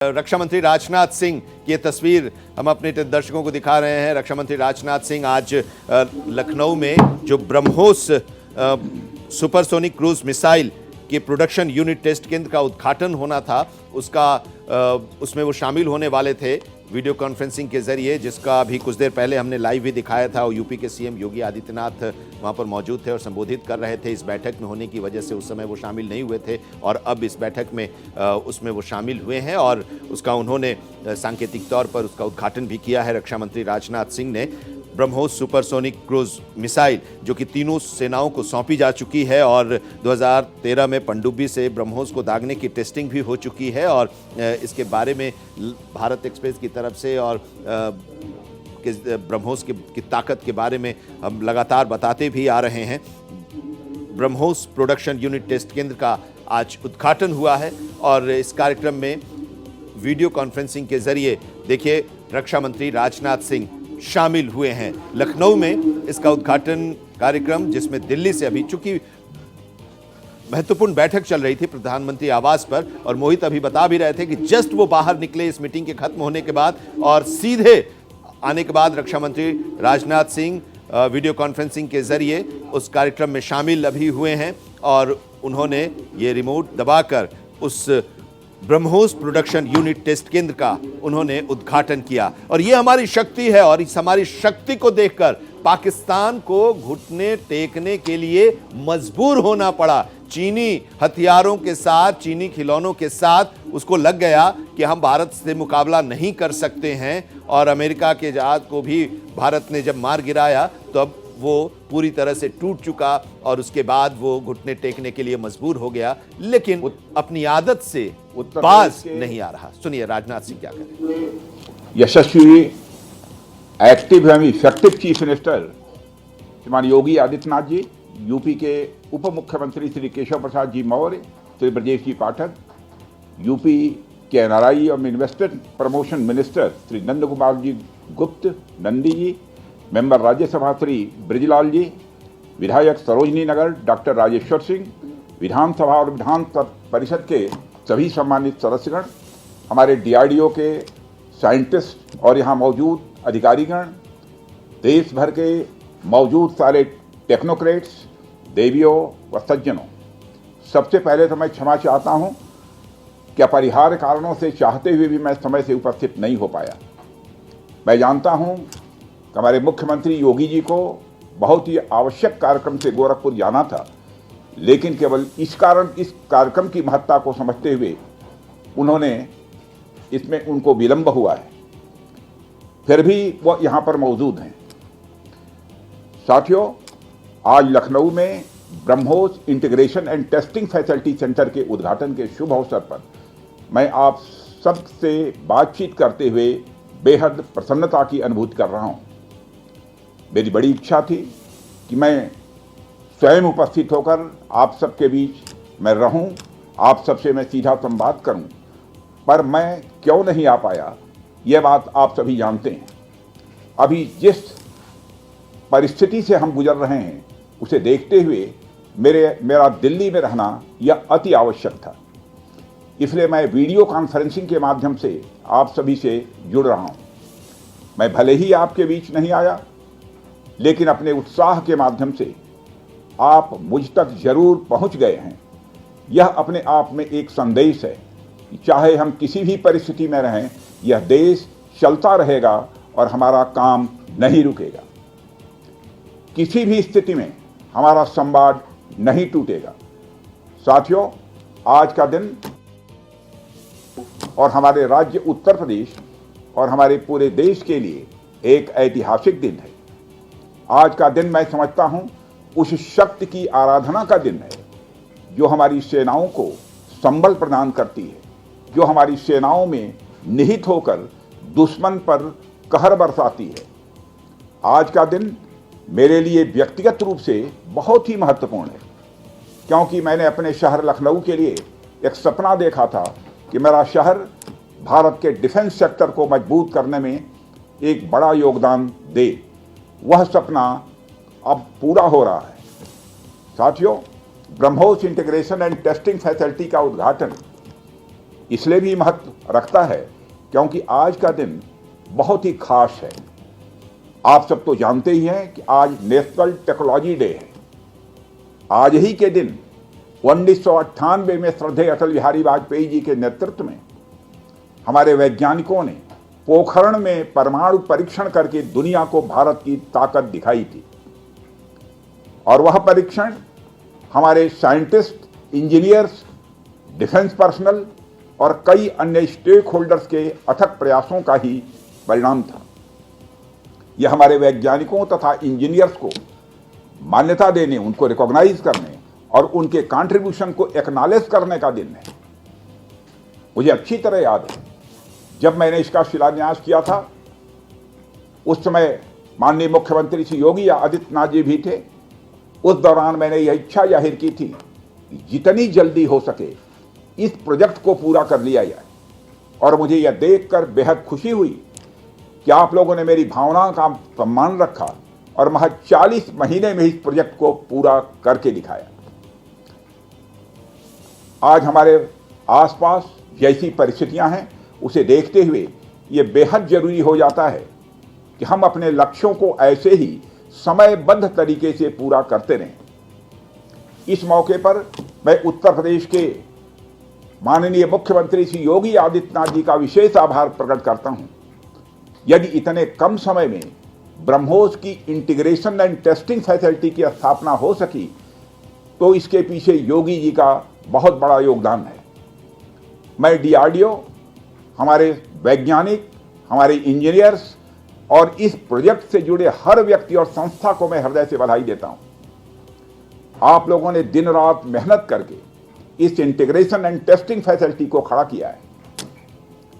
रक्षा मंत्री राजनाथ सिंह की ये तस्वीर हम अपने दर्शकों को दिखा रहे हैं। रक्षा मंत्री राजनाथ सिंह आज लखनऊ में जो ब्रह्मोस सुपरसोनिक क्रूज मिसाइल के प्रोडक्शन यूनिट टेस्ट केंद्र का उद्घाटन होना था, उसमें वो शामिल होने वाले थे वीडियो कॉन्फ्रेंसिंग के जरिए, जिसका अभी कुछ देर पहले हमने लाइव भी दिखाया था। और यूपी के सीएम योगी आदित्यनाथ वहां पर मौजूद थे और संबोधित कर रहे थे। इस बैठक में होने की वजह से उस समय वो शामिल नहीं हुए थे और अब इस बैठक में उसमें वो शामिल हुए हैं और उसका उन्होंने सांकेतिक तौर पर उसका उद्घाटन भी किया है। रक्षा मंत्री राजनाथ सिंह ने ब्रह्मोस सुपरसोनिक क्रूज मिसाइल जो कि तीनों सेनाओं को सौंपी जा चुकी है और 2013 में पनडुब्बी से ब्रह्मोस को दागने की टेस्टिंग भी हो चुकी है और इसके बारे में भारत एक्सप्रेस की तरफ से और ब्रह्मोस की ताकत के बारे में हम लगातार बताते भी आ रहे हैं। ब्रह्मोस प्रोडक्शन यूनिट टेस्ट केंद्र का आज उद्घाटन हुआ है और इस कार्यक्रम में वीडियो कॉन्फ्रेंसिंग के जरिए देखिए रक्षा मंत्री राजनाथ सिंह शामिल हुए हैं। लखनऊ में इसका उद्घाटन कार्यक्रम, जिसमें दिल्ली से अभी चूंकि महत्वपूर्ण बैठक चल रही थी प्रधानमंत्री आवास पर, और मोहित अभी बता भी रहे थे कि जस्ट वो बाहर निकले इस मीटिंग के खत्म होने के बाद और सीधे आने के बाद रक्षा मंत्री राजनाथ सिंह वीडियो कॉन्फ्रेंसिंग के जरिए उस कार्यक्रम में शामिल अभी हुए हैं और उन्होंने ये रिमोट दबाकर उस ब्रह्मोस प्रोडक्शन यूनिट टेस्ट केंद्र का उन्होंने उद्घाटन किया। और ये हमारी शक्ति है और इस हमारी शक्ति को देखकर पाकिस्तान को घुटने टेकने के लिए मजबूर होना पड़ा। चीनी हथियारों के साथ, चीनी खिलौनों के साथ उसको लग गया कि हम भारत से मुकाबला नहीं कर सकते हैं और अमेरिका के जहाज को भी भारत ने जब मार गिराया तो अब वो पूरी तरह से टूट चुका और उसके बाद वो घुटने टेकने के लिए मजबूर हो गया, लेकिन अपनी आदत से बाज नहीं आ रहा। सुनिए राजनाथ सिंह क्या करें। यशस्वी, active and effective chief minister श्रीमान योगी आदित्यनाथ जी, यूपी के उप मुख्यमंत्री श्री केशव प्रसाद जी मौर्य, श्री ब्रजेश जी पाठक, यूपी के एनआरआई और investment promotion minister Shri Nand Kumar ji Gupt Nandi ji, member Rajya Sabha Shri Brijlal ji, विधायक सरोजनी नगर डॉक्टर राजेश्वर सिंह, विधानसभा और विधान परिषद के सभी सम्मानित सदस्यगण, हमारे डीआरडीओ के साइंटिस्ट और यहाँ मौजूद अधिकारीगण, देश भर के मौजूद सारे टेक्नोक्रेट्स, देवियों व सज्जनों, सबसे पहले तो मैं क्षमा चाहता हूँ कि अपरिहार्य कारणों से चाहते हुए भी मैं समय से उपस्थित नहीं हो पाया। मैं जानता हूँ कि हमारे मुख्यमंत्री योगी जी को बहुत ही आवश्यक कार्यक्रम से गोरखपुर जाना था, लेकिन केवल इस कार्यक्रम की महत्ता को समझते हुए इसमें उनको विलंब हुआ है, फिर भी वो यहाँ पर मौजूद हैं। साथियों, आज लखनऊ में BrahMos integration and testing facility centre के उद्घाटन के शुभ अवसर पर मैं आप सबसे बातचीत करते हुए बेहद प्रसन्नता की अनुभूति कर रहा हूँ। मेरी बड़ी इच्छा थी कि मैं स्वयं उपस्थित होकर आप सबके बीच मैं रहूं, आप सबसे मैं सीधा संवाद करूं, पर मैं क्यों नहीं आ पाया यह बात आप सभी जानते हैं। अभी जिस परिस्थिति से हम गुजर रहे हैं उसे देखते हुए मेरा दिल्ली में रहना यह अति आवश्यक था, इसलिए मैं वीडियो कॉन्फ्रेंसिंग के माध्यम से आप सभी से जुड़ रहा हूं। मैं भले ही आपके बीच नहीं आया, लेकिन अपने उत्साह के माध्यम से आप मुझ तक जरूर पहुंच गए हैं। यह अपने आप में एक संदेश है कि चाहे हम किसी भी परिस्थिति में रहें, यह देश चलता रहेगा और हमारा काम नहीं रुकेगा। किसी भी स्थिति में हमारा संवाद नहीं टूटेगा। साथियों, आज का दिन और हमारे राज्य उत्तर प्रदेश और हमारे पूरे देश के लिए एक ऐतिहासिक दिन है। आज का दिन मैं समझता हूं उस शक्ति की आराधना का दिन है जो हमारी सेनाओं को संबल प्रदान करती है, जो हमारी सेनाओं में निहित होकर दुश्मन पर कहर बरसाती है। आज का दिन मेरे लिए व्यक्तिगत रूप से बहुत ही महत्वपूर्ण है, क्योंकि मैंने अपने शहर लखनऊ के लिए एक सपना देखा था कि मेरा शहर भारत के डिफेंस सेक्टर को मजबूत करने में एक बड़ा योगदान दे। वह सपना अब पूरा हो रहा है। साथियों, BrahMos integration and testing facility का उद्घाटन इसलिए भी महत्व रखता है क्योंकि आज का दिन बहुत ही खास है। आप सब तो जानते ही हैं कि आज नेशनल टेक्नोलॉजी डे है। आज ही के दिन 1998 में श्रद्धेय अटल बिहारी वाजपेयी जी के नेतृत्व में हमारे वैज्ञानिकों ने पोखरण में परमाणु परीक्षण करके दुनिया को भारत की ताकत दिखाई थी। और वह परीक्षण हमारे साइंटिस्ट, इंजीनियर्स, डिफेंस पर्सनल और कई अन्य स्टेक होल्डर्स के अथक प्रयासों का ही परिणाम था। यह हमारे वैज्ञानिकों तथा इंजीनियर्स को मान्यता देने, उनको रिकॉग्नाइज करने और उनके कंट्रीब्यूशन को एक्नॉलेज करने का दिन है। मुझे अच्छी तरह याद है जब मैंने इसका शिलान्यास किया था, उस समय माननीय मुख्यमंत्री श्री योगी आदित्यनाथ जी भी थे। उस दौरान मैंने यह इच्छा जाहिर की थी कि जितनी जल्दी हो सके इस प्रोजेक्ट को पूरा कर लिया जाए। और मुझे यह देखकर बेहद खुशी हुई कि आप लोगों ने मेरी भावनाओं का सम्मान रखा और महज 40 महीने में इस प्रोजेक्ट को पूरा करके दिखाया। आज हमारे आसपास जैसी परिस्थितियां हैं, उसे देखते हुए ये बेहद जरूरी हो जाता है कि हम अपने लक्ष्यों को ऐसे ही समयबद्ध तरीके से पूरा करते रहें। इस मौके पर मैं उत्तर प्रदेश के माननीय मुख्यमंत्री श्री योगी आदित्यनाथ जी का विशेष आभार प्रकट करता हूं। यदि इतने कम समय में ब्रह्मोस की इंटीग्रेशन एंड टेस्टिंग फैसिलिटी की स्थापना हो सकी तो इसके पीछे योगी जी का बहुत बड़ा योगदान है। मैं डीआरडीओ, हमारे वैज्ञानिक, हमारे इंजीनियर्स और इस प्रोजेक्ट से जुड़े हर व्यक्ति और संस्था को मैं हृदय से बधाई देता हूं। आप लोगों ने दिन रात मेहनत करके इस इंटीग्रेशन एंड टेस्टिंग फैसिलिटी को खड़ा किया है।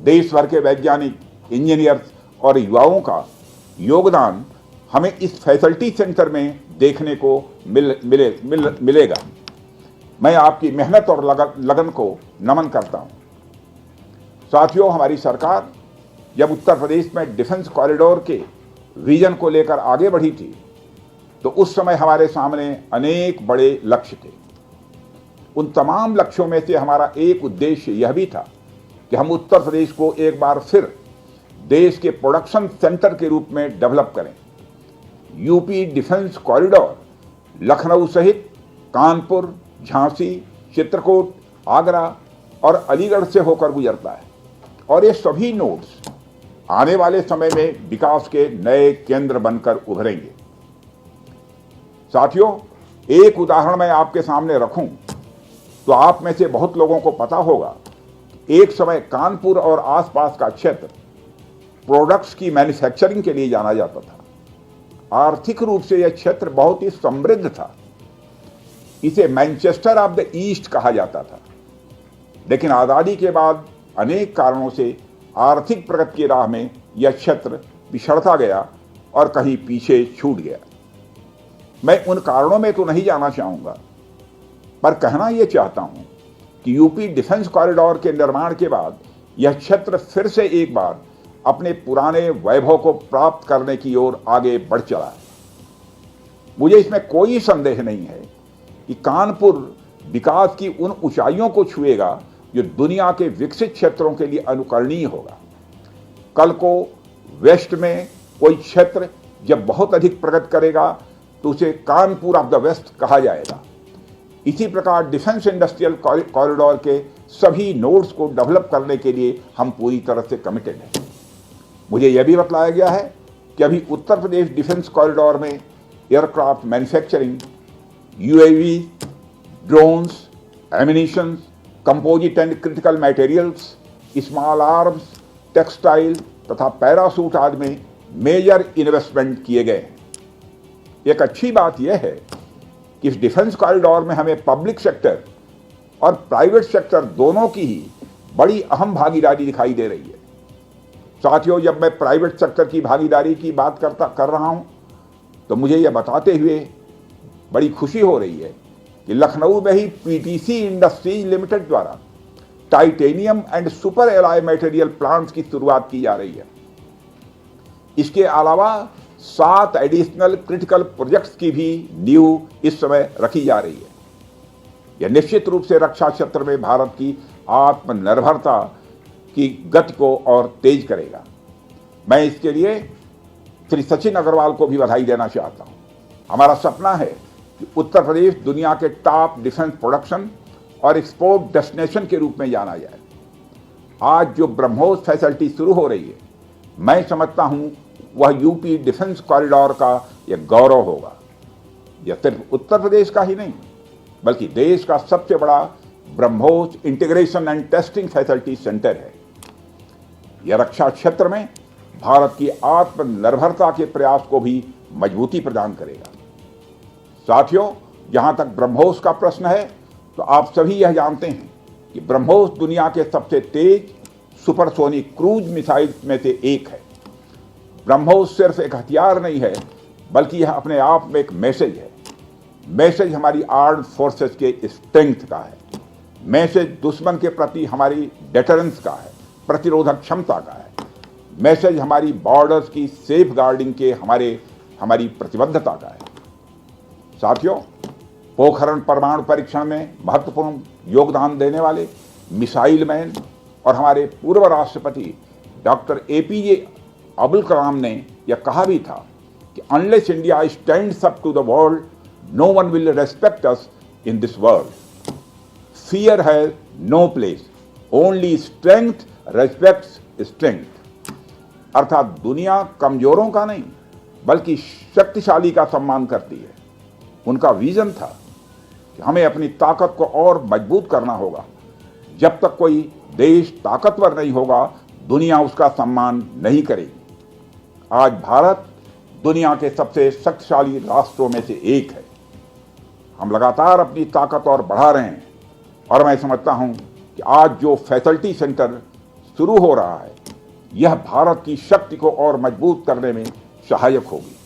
देश भर के वैज्ञानिक, इंजीनियर्स और युवाओं का योगदान हमें इस फैसिलिटी सेंटर में देखने को मिलेगा। मैं आपकी मेहनत और लगन को नमन करता हूं। साथियों, हमारी सरकार जब उत्तर प्रदेश में डिफेंस कॉरिडोर के विजन को लेकर आगे बढ़ी थी तो उस समय हमारे सामने अनेक बड़े लक्ष्य थे। उन तमाम लक्ष्यों में से हमारा एक उद्देश्य यह भी था कि हम उत्तर प्रदेश को एक बार फिर देश के प्रोडक्शन सेंटर के रूप में डेवलप करें। यूपी डिफेंस कॉरिडोर लखनऊ सहित कानपुर, झांसी, चित्रकूट, आगरा और अलीगढ़ से होकर गुजरता है और ये सभी नोड्स आने वाले समय में विकास के नए केंद्र बनकर उभरेंगे। साथियों, एक उदाहरण मैं आपके सामने रखूं तो आप में से बहुत लोगों को पता होगा, एक समय कानपुर और आसपास का क्षेत्र प्रोडक्ट्स की मैन्युफैक्चरिंग के लिए जाना जाता था। आर्थिक रूप से यह क्षेत्र बहुत ही समृद्ध था। इसे मैनचेस्टर ऑफ द ईस्ट कहा जाता था। लेकिन आज़ादी के बाद अनेक कारणों से आर्थिक प्रगति की राह में यह क्षेत्र पिछड़ता गया और कहीं पीछे छूट गया। मैं उन कारणों में तो नहीं जाना चाहूँगा, पर कहना यह चाहता हूँ कि यूपी डिफेंस कॉरिडोर के निर्माण के बाद यह क्षेत्र फिर से एक बार अपने पुराने वैभव को प्राप्त करने की ओर आगे बढ़ चला है। मुझे इसमें कोई संदेह नहीं है कि कानपुर विकास की उन ऊंचाइयों को छुएगा जो दुनिया के विकसित क्षेत्रों के लिए अनुकरणीय होगा। कल को वेस्ट में कोई क्षेत्र जब बहुत अधिक प्रगति करेगा तो उसे कानपुर ऑफ द वेस्ट कहा जाएगा। इसी प्रकार डिफेंस इंडस्ट्रियल कॉरिडोर के सभी नोड्स को डेवलप करने के लिए हम पूरी तरह से कमिटेड हैं। मुझे यह भी बतलाया गया है कि अभी उत्तर प्रदेश डिफेंस कॉरिडोर में aircraft manufacturing, UAV, drones, ammunitions, composite and critical materials, small arms, textile तथा पैरासूट आदि में मेजर इन्वेस्टमेंट किए गए हैं। एक अच्छी बात यह है कि इस डिफेंस कॉरिडोर में हमें पब्लिक सेक्टर और प्राइवेट सेक्टर दोनों की ही बड़ी अहम भागीदारी दिखाई दे रही है। साथियों, जब मैं प्राइवेट सेक्टर की भागीदारी की बात कर रहा हूं तो मुझे यह बताते हुए बड़ी खुशी हो रही है कि लखनऊ में ही पीटीसी इंडस्ट्रीज लिमिटेड द्वारा titanium and super alloy material plants की शुरुआत की जा रही है। इसके अलावा 7 एडिशनल क्रिटिकल प्रोजेक्ट्स की भी नींव इस समय रखी जा रही है। यह निश्चित रूप से रक्षा क्षेत्र में भारत की आत्मनिर्भरता की गति को और तेज करेगा। मैं इसके लिए श्री सचिन अग्रवाल को भी बधाई देना चाहता हूँ। हमारा सपना है कि उत्तर प्रदेश दुनिया के टॉप डिफेंस प्रोडक्शन और एक्सपोर्ट डेस्टिनेशन के रूप में जाना जाए। आज जो ब्रह्मोस फैसिलिटी शुरू हो रही है, मैं समझता हूँ वह यूपी डिफेंस कॉरिडोर का एक गौरव होगा। यह सिर्फ उत्तर प्रदेश का ही नहीं, बल्कि देश का सबसे बड़ा BrahMos integration and testing facility centre है। यह रक्षा क्षेत्र में भारत की आत्मनिर्भरता के प्रयास को भी मजबूती प्रदान करेगा। साथियों, जहां तक ब्रह्मोस का प्रश्न है, तो आप सभी यह जानते हैं कि ब्रह्मोस दुनिया के सबसे तेज सुपरसोनिक क्रूज मिसाइल में से एक है। ब्रह्मोस सिर्फ एक हथियार नहीं है, बल्कि यह अपने आप में एक मैसेज है। मैसेज हमारी आर्म्ड फोर्सेस के स्ट्रेंथ का है। मैसेज दुश्मन के प्रति हमारी डेटरेंस का है, प्रतिरोधक क्षमता का है। मैसेज हमारी बॉर्डर्स की सेफ गार्डिंग के हमारी प्रतिबद्धता का है। साथियों, पोखरण परमाणु परीक्षण में महत्वपूर्ण योगदान देने वाले मिसाइल मैन और हमारे पूर्व राष्ट्रपति डॉक्टर APJ अब्दुल कलाम ने यह कहा भी था कि unless India stands up to the world, no one will respect us in this world. Fear has no place, only strength respects strength. अर्थात दुनिया कमजोरों का नहीं, बल्कि शक्तिशाली का सम्मान करती है। उनका विजन था कि हमें अपनी ताकत को और मजबूत करना होगा। जब तक कोई देश ताकतवर नहीं होगा, दुनिया उसका सम्मान नहीं करेगी। आज भारत दुनिया के सबसे शक्तिशाली राष्ट्रों में से एक है। हम लगातार अपनी ताकत और बढ़ा रहे हैं, और मैं समझता हूं कि आज जो फैसिलिटी सेंटर शुरू हो रहा है, यह भारत की शक्ति को और मजबूत करने में सहायक होगी।